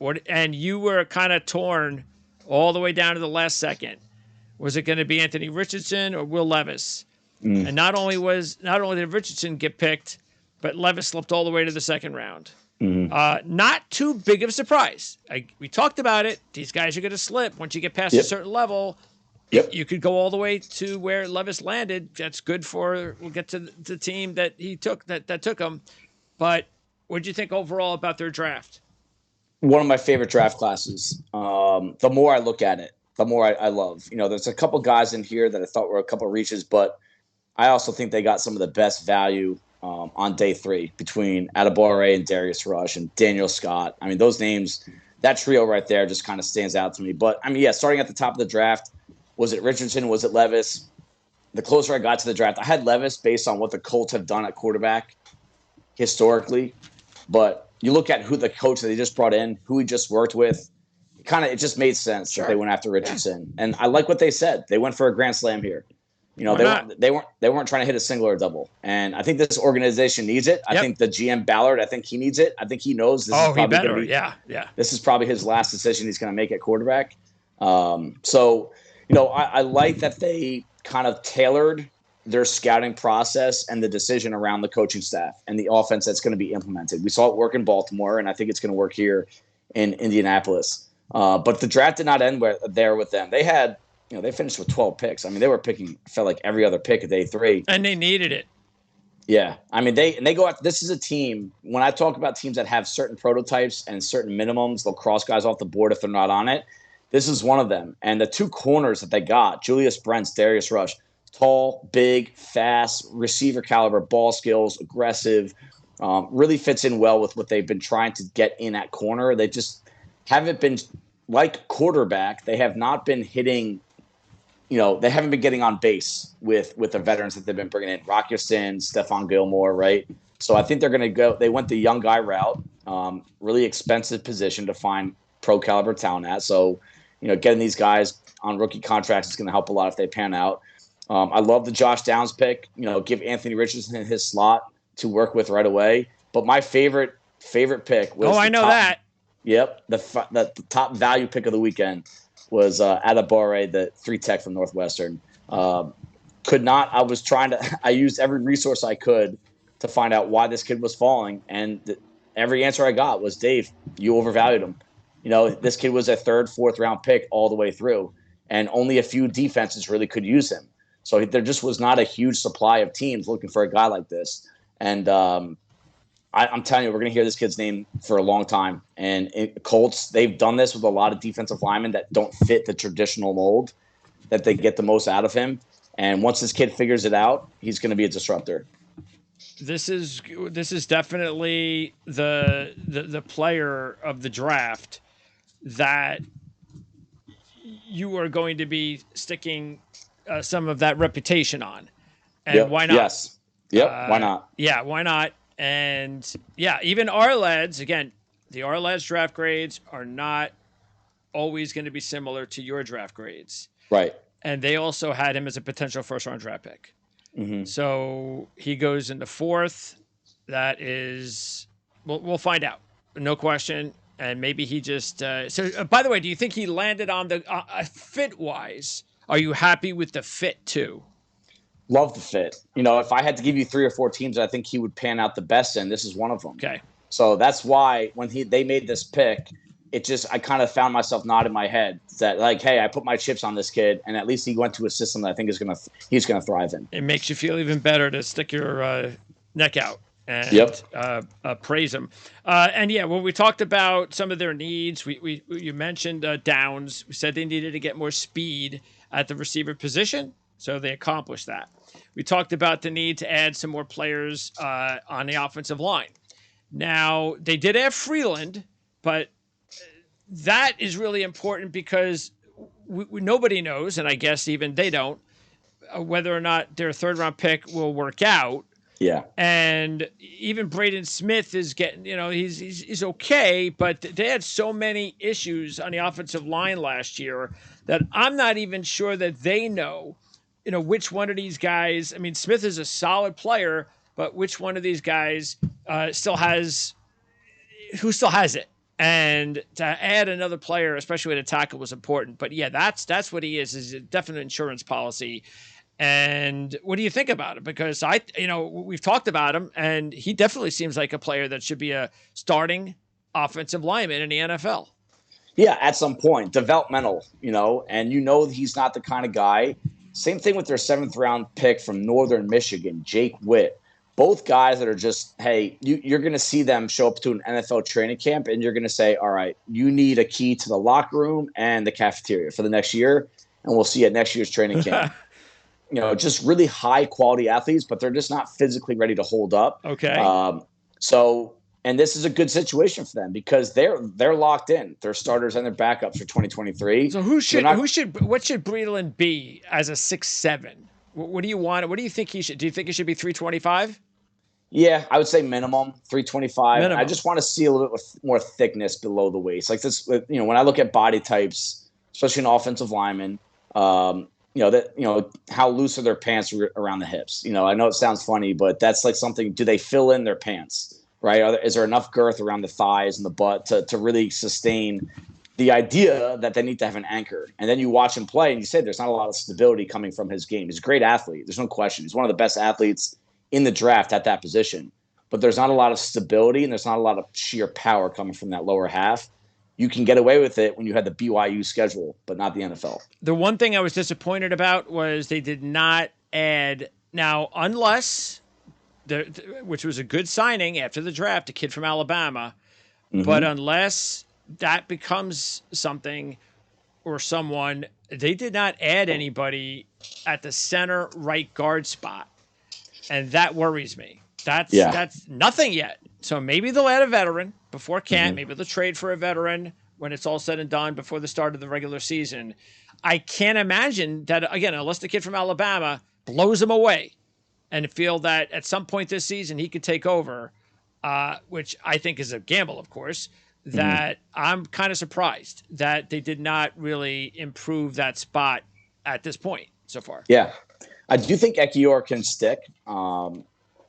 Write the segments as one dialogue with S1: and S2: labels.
S1: And you were kind of torn all the way down to the last second. Was it going to be Anthony Richardson or Will Levis? And not only did Richardson get picked, but Levis slipped all the way to the second round. Not too big of a surprise. We talked about it. These guys are going to slip once you get past a certain level.
S2: Yep.
S1: You could go all the way to where Levis landed. That's good for. We'll get to the team that he took that took him. But what did you think overall about their draft?
S2: One of my favorite draft classes. The more I look at it, the more I love. There's a couple guys in here that I thought were a couple reaches, but I also think they got some of the best value on day 3 between Adebawore and Darius Rush and Daniel Scott. I mean, those names, that trio right there just kind of stands out to me. But, I mean, yeah, starting at the top of the draft, was it Richardson? Was it Levis? The closer I got to the draft, I had Levis based on what the Colts have done at quarterback historically. But you look at who the coach that they just brought in, who he just worked with, it just made sense that they went after Richardson. Yeah. And I like what they said. They went for a grand slam here. They weren't trying to hit a single or a double. And I think this organization needs it. I think the GM Ballard, I think he needs it. I think he knows this is probably going to be This is probably his last decision he's going to make at quarterback. I like that they kind of tailored their scouting process and the decision around the coaching staff and the offense that's going to be implemented. We saw it work in Baltimore, and I think it's going to work here in Indianapolis. But the draft did not end there with them. They had, they finished with 12 picks. I mean, they were picking, felt like every other pick at day 3.
S1: And they needed it.
S2: Yeah. I mean, they go out. This is a team, when I talk about teams that have certain prototypes and certain minimums, they'll cross guys off the board if they're not on it. This is one of them. And the 2 corners that they got, Julius Brents, Darius Rush, tall, big, fast, receiver caliber, ball skills, aggressive, really fits in well with what they've been trying to get in at corner. They just haven't been, like quarterback, they have not been hitting, they haven't been getting on base with the veterans that they've been bringing in. Rock Yassin, Stephon Gilmore, right? So I think they're going to go, they went the young guy route, really expensive position to find pro caliber talent at. So, getting these guys on rookie contracts is going to help a lot if they pan out. I love the Josh Downs pick. Give Anthony Richardson his slot to work with right away. But my favorite pick was
S1: that.
S2: Yep, the top value pick of the weekend was Adebawore, the 3 tech from Northwestern. I used every resource I could to find out why this kid was falling, and every answer I got was, Dave, you overvalued him. This kid was a 3rd, 4th round pick all the way through, and only a few defenses really could use him. So there just was not a huge supply of teams looking for a guy like this. And I'm telling you, we're going to hear this kid's name for a long time. And Colts, they've done this with a lot of defensive linemen that don't fit the traditional mold, that they get the most out of him. And once this kid figures it out, he's going to be a disruptor.
S1: This is definitely the player of the draft that you are going to be sticking some of that reputation on. And why not?
S2: Yes. Yep. Why not?
S1: Yeah, why not? And yeah, even our lads, again, our lads draft grades are not always going to be similar to your draft grades.
S2: Right.
S1: And they also had him as a potential 1st-round draft pick. Mm-hmm. So he goes into 4th. That is, we'll find out. No question. And maybe he just, by the way, do you think he landed on the fit wise? Are you happy with the fit too?
S2: Love the fit. If I had to give you 3 or 4 teams that I think he would pan out the best in, this is one of them.
S1: Okay.
S2: So that's why when they made this pick, I kind of found myself nodding my head that, like, hey, I put my chips on this kid, and at least he went to a system that I think he's gonna thrive in.
S1: It makes you feel even better to stick your neck out and praise him. And yeah, when we talked about some of their needs, you mentioned Downs. We said they needed to get more speed at the receiver position, so they accomplished that. We talked about the need to add some more players on the offensive line. Now, they did have Freeland, but that is really important because nobody knows, and I guess even they don't, whether or not their 3rd-round pick will work out.
S2: Yeah.
S1: And even Braden Smith is getting, he's okay, but they had so many issues on the offensive line last year that I'm not even sure that they know, which one of these guys. I mean, Smith is a solid player, but which one of these guys still has it? And to add another player, especially with a tackle, was important. But yeah, that's what he is a definite insurance policy. And what do you think about it? Because we've talked about him, and he definitely seems like a player that should be a starting offensive lineman in the NFL.
S2: Yeah, at some point, developmental, and he's not the kind of guy. Same thing with their 7th round pick from Northern Michigan, Jake Witt. Both guys that are just, hey, you're going to see them show up to an NFL training camp, and you're going to say, all right, you need a key to the locker room and the cafeteria for the next year, and we'll see you at next year's training camp. Just really high quality athletes, but they're just not physically ready to hold up.
S1: Okay.
S2: And this is a good situation for them because they're locked in. They're starters and their backups for 2023.
S1: So what should Breeland be as a 6'7"? What do you want? What do you think he should? Do you think he should be 325?
S2: Yeah, I would say minimum 325.
S1: Minimum.
S2: I just want to see a little bit more thickness below the waist. Like this, when I look at body types, especially an offensive lineman, how loose are their pants around the hips? I know it sounds funny, but that's like something. Do they fill in their pants? Right? Is there enough girth around the thighs and the butt to really sustain the idea that they need to have an anchor? And then you watch him play and you say there's not a lot of stability coming from his game. He's a great athlete. There's no question. He's one of the best athletes in the draft at that position. But there's not a lot of stability and there's not a lot of sheer power coming from that lower half. You can get away with it when you had the BYU schedule, but not the NFL.
S1: The one thing I was disappointed about was they did not add – now, unless – which was a good signing after the draft, a kid from Alabama. Mm-hmm. But unless that becomes something or someone, they did not add anybody at the center right guard spot. And that worries me. That's nothing yet. So maybe they'll add a veteran before camp. Mm-hmm. Maybe they'll trade for a veteran when it's all said and done before the start of the regular season. I can't imagine that, again, unless the kid from Alabama blows them away and feel that at some point this season he could take over, which I think is a gamble, of course, that I'm kind of surprised that they did not really improve that spot at this point so far.
S2: Yeah. I do think Ekiyor can stick.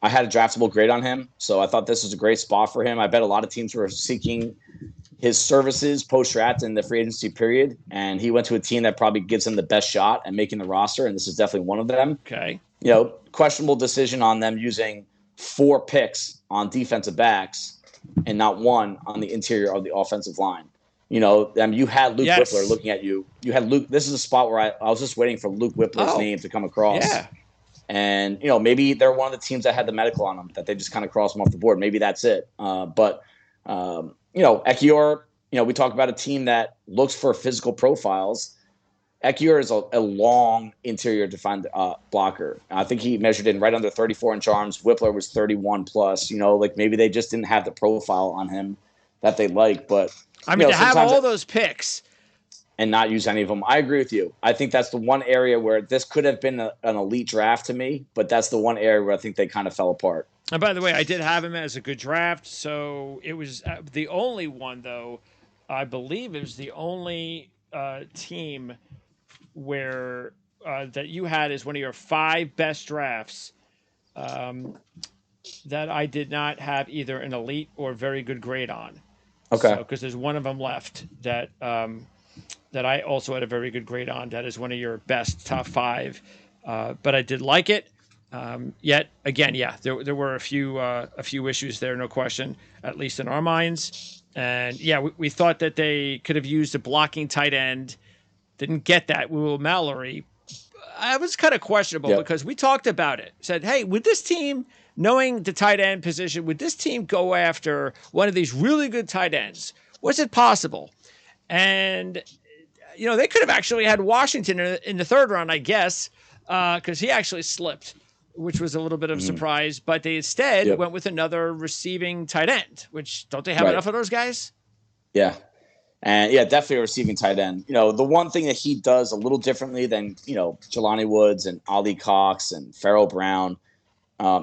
S2: I had a draftable grade on him, so I thought this was a great spot for him. I bet a lot of teams were seeking his services post-draft in the free agency period, and he went to a team that probably gives him the best shot at making the roster, and this is definitely one of them.
S1: Okay.
S2: Questionable decision on them using 4 picks on defensive backs and not 1 on the interior of the offensive line. You had Luke Whippler looking at you. You had Luke. This is a spot where I was just waiting for Luke Whippler's name to come across.
S1: Yeah.
S2: And, maybe they're one of the teams that had the medical on them, that they just kind of crossed them off the board. Maybe that's it. But Ekiyor, we talk about a team that looks for physical profiles. Ekiyor is a long interior defined blocker. I think he measured in right under 34-inch arms. Whippler was 31 plus. Maybe they just didn't have the profile on him that they like. But
S1: to have all those picks
S2: and not use any of them, I agree with you. I think that's the one area where this could have been an elite draft to me, but that's the one area where I think they kind of fell apart.
S1: And by the way, I did have him as a good draft, so it was the only one, though. I believe it was the only team where that you had as one of your 5 best drafts that I did not have either an elite or very good grade on.
S2: Okay.
S1: Because there's one of them left that that I also had a very good grade on. That is one of your best top 5. But I did like it. Yet again, there were a few issues there, no question, at least in our minds. And we thought that they could have used a blocking tight end. Didn't get that. Will Mallory. I was kind of questionable because we talked about it. Said, hey, would this team, knowing the tight end position, would this team go after one of these really good tight ends? Was it possible? And they could have actually had Washington in the 3rd round, I guess, because he actually slipped, which was a little bit of a surprise. But they instead went with another receiving tight end, which don't they have enough of those guys?
S2: Yeah. And definitely a receiving tight end. The one thing that he does a little differently than, Jelani Woods and Ollie Cox and Farrell Brown,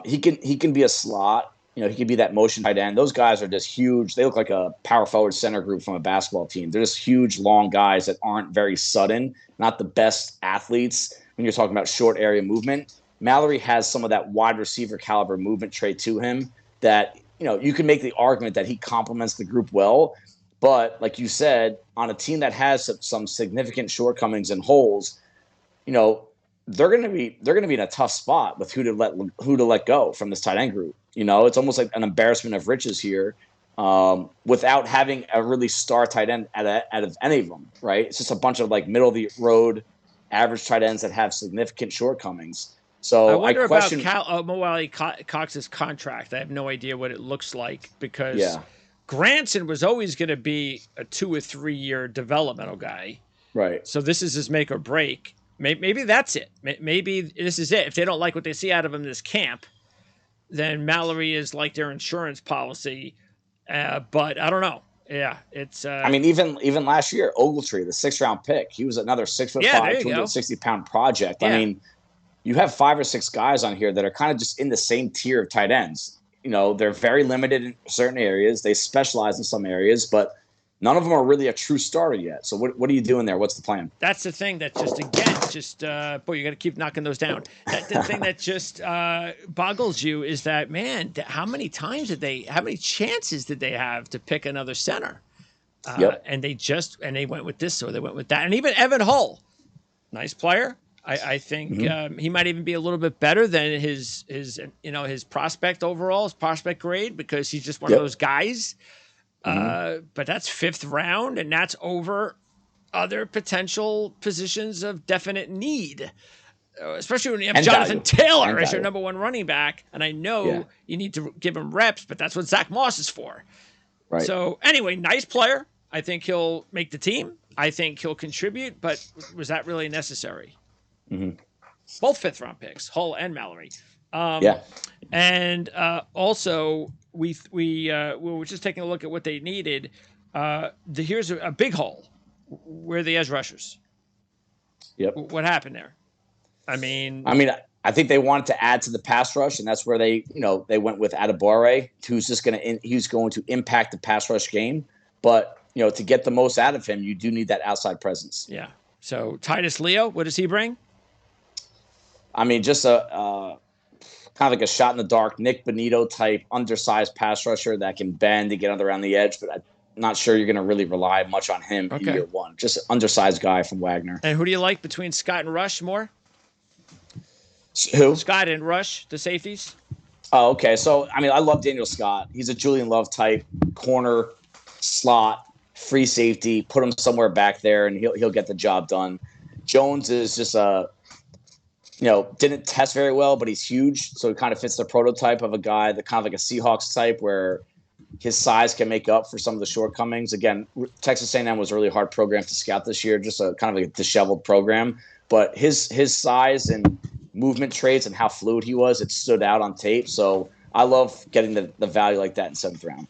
S2: he can be a slot. He could be that motion tight end. Those guys are just huge. They look like a power forward center group from a basketball team. They're just huge, long guys that aren't very sudden, not the best athletes when you're talking about short area movement. Mallory has some of that wide receiver caliber movement trait to him that, you can make the argument that he complements the group well. But like you said, on a team that has some significant shortcomings and holes, you know, they're going to be in a tough spot with who to let go from this tight end group. You know, it's almost like an embarrassment of riches here, without having a really star tight end out of any of them. Right? It's just a bunch of like middle of the road, average tight ends that have significant shortcomings. So
S1: I wonder
S2: about
S1: Mo Cox's contract. I have no idea what it looks like because Granson was always going to be a 2 or 3 year developmental guy.
S2: Right.
S1: So this is his make or break. Maybe that's it. Maybe this is it. If they don't like what they see out of him this camp, then Mallory is like their insurance policy. But I don't know. Yeah, it's.
S2: I mean, even last year, Ogletree, the 6th round pick, he was another 6'5", 260-pound project. Yeah. I mean, you have 5 or 6 guys on here that are kind of just in the same tier of tight ends. You know, they're very limited in certain areas. They specialize in some areas, but none of them are really a true starter yet. So what are you doing there? What's the plan?
S1: That's the thing that boy, you got to keep knocking those down. The thing that just boggles you is that, man, how many chances did they have to pick another center? And they went with this or they went with that. And even Evan Hull, nice player. I think he might even be a little bit better than his prospect overall, his prospect grade, because he's just one of those guys. But that's 5th round, and that's over other potential positions of definite need, especially when you have Jonathan Taylor as your number 1 running back. And I know you need to give him reps, but that's what Zach Moss is for. Right. So anyway, nice player. I think he'll make the team. I think he'll contribute, but was that really necessary? Both 5th round picks, Hull and Mallory. And also we were just taking a look at what they needed. Here's a big hole. Where are the edge rushers? What happened there? I mean,
S2: I think they wanted to add to the pass rush, and that's where they went with Adebawore, who's going to impact the pass rush game. But to get the most out of him, you do need that outside presence.
S1: Yeah. So Titus Leo, what does he bring?
S2: I mean, just a kind of like a shot in the dark, Nick Bonito type, undersized pass rusher that can bend and get around the edge, but I'm not sure you're going to really rely much on him in year one. Just an undersized guy from Wagner.
S1: And who do you like between Scott and Rush more?
S2: Who?
S1: Scott and Rush, the safeties.
S2: Oh, okay. So, I love Daniel Scott. He's a Julian Love type, corner, slot, free safety. Put him somewhere back there, and he'll get the job done. Jones is just didn't test very well, but he's huge. So he kind of fits the prototype of a guy that kind of like a Seahawks type where his size can make up for some of the shortcomings. Again, Texas A&M was a really hard program to scout this year, just a kind of like a disheveled program. But his size and movement traits and how fluid he was, it stood out on tape. So I love getting the value like that in 7th round.